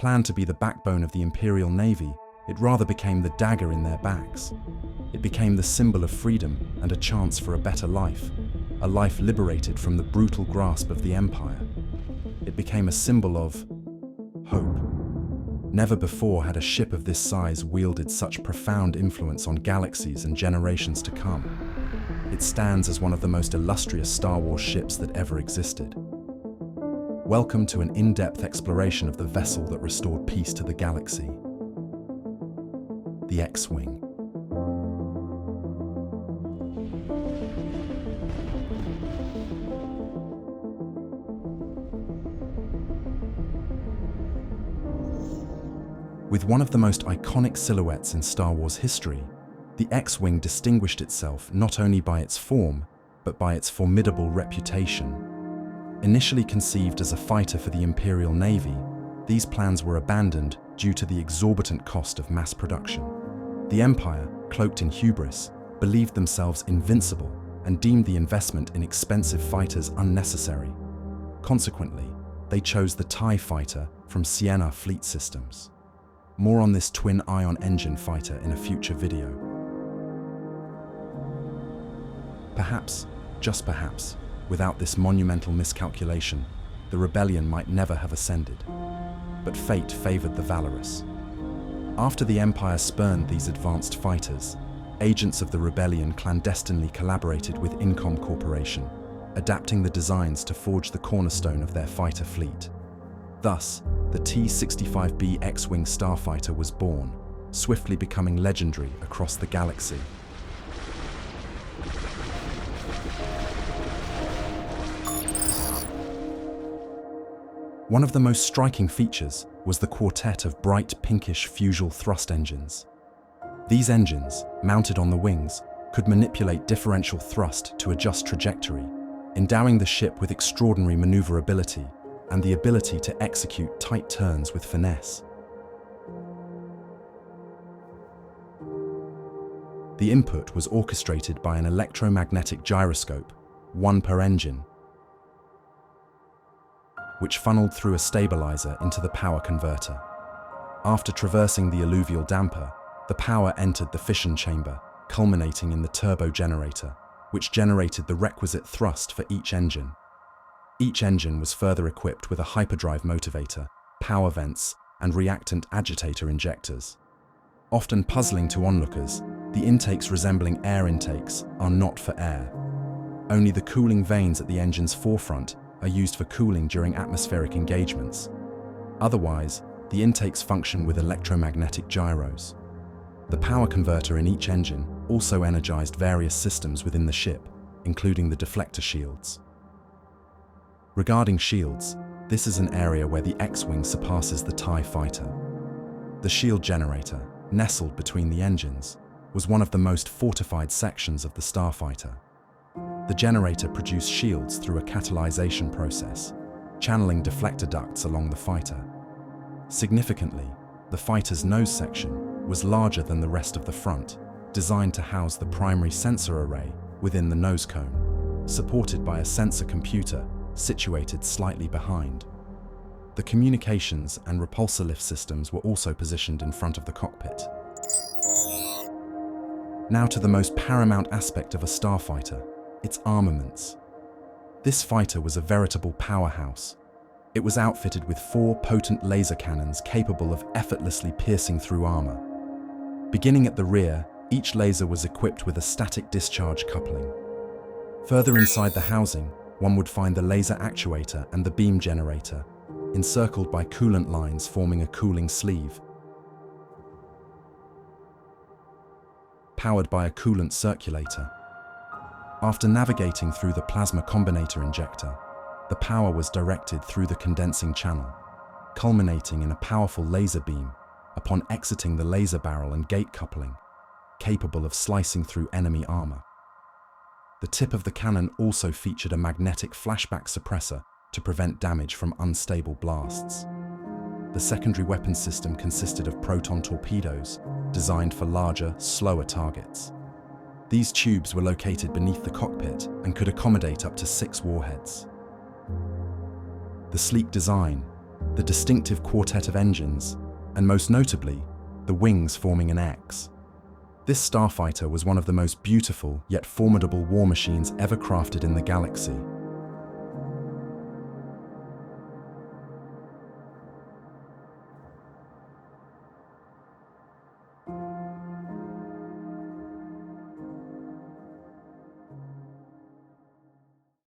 Planned to be the backbone of the Imperial Navy, it rather became the dagger in their backs. It became the symbol of freedom and a chance for a better life, a life liberated from the brutal grasp of the Empire. It became a symbol of hope. Never before had a ship of this size wielded such profound influence on galaxies and generations to come. It stands as one of the most illustrious Star Wars ships that ever existed. Welcome to an in-depth exploration of the vessel that restored peace to the galaxy. The X-Wing. With one of the most iconic silhouettes in Star Wars history, the X-Wing distinguished itself not only by its form, but by its formidable reputation. Initially conceived as a fighter for the Imperial Navy, these plans were abandoned due to the exorbitant cost of mass production. The Empire, cloaked in hubris, believed themselves invincible and deemed the investment in expensive fighters unnecessary. Consequently, they chose the TIE fighter from Sienna Fleet Systems. More on this twin-ion engine fighter in a future video. Perhaps, just perhaps, without this monumental miscalculation, the rebellion might never have ascended. But fate favored the valorous. After the Empire spurned these advanced fighters, agents of the rebellion clandestinely collaborated with Incom Corporation, adapting the designs to forge the cornerstone of their fighter fleet. Thus, the T-65B X-Wing starfighter was born, swiftly becoming legendary across the galaxy. One of the most striking features was the quartet of bright pinkish fusible thrust engines. These engines, mounted on the wings, could manipulate differential thrust to adjust trajectory, endowing the ship with extraordinary maneuverability and the ability to execute tight turns with finesse. The input was orchestrated by an electromagnetic gyroscope, one per engine, which funneled through a stabilizer into the power converter. After traversing the alluvial damper, the power entered the fission chamber, culminating in the turbo generator, which generated the requisite thrust for each engine. Each engine was further equipped with a hyperdrive motivator, power vents, and reactant agitator injectors. Often puzzling to onlookers, the intakes resembling air intakes are not for air. Only the cooling vanes at the engine's forefront are used for cooling during atmospheric engagements. Otherwise, the intakes function with electromagnetic gyros. The power converter in each engine also energized various systems within the ship, including the deflector shields. Regarding shields, this is an area where the X-Wing surpasses the TIE fighter. The shield generator, nestled between the engines, was one of the most fortified sections of the starfighter. The generator produced shields through a catalyzation process, channeling deflector ducts along the fighter. Significantly, the fighter's nose section was larger than the rest of the front, designed to house the primary sensor array within the nose cone, supported by a sensor computer situated slightly behind. The communications and repulsor lift systems were also positioned in front of the cockpit. Now to the most paramount aspect of a starfighter, its armaments. This fighter was a veritable powerhouse. It was outfitted with 4 potent laser cannons capable of effortlessly piercing through armor. Beginning at the rear, each laser was equipped with a static discharge coupling. Further inside the housing, one would find the laser actuator and the beam generator, encircled by coolant lines forming a cooling sleeve. Powered by a coolant circulator. After navigating through the plasma combinator injector, the power was directed through the condensing channel, culminating in a powerful laser beam upon exiting the laser barrel and gate coupling, capable of slicing through enemy armor. The tip of the cannon also featured a magnetic flashback suppressor to prevent damage from unstable blasts. The secondary weapon system consisted of proton torpedoes, designed for larger, slower targets. These tubes were located beneath the cockpit and could accommodate up to 6 warheads. The sleek design, the distinctive quartet of engines, and most notably, the wings forming an X. This starfighter was one of the most beautiful yet formidable war machines ever crafted in the galaxy.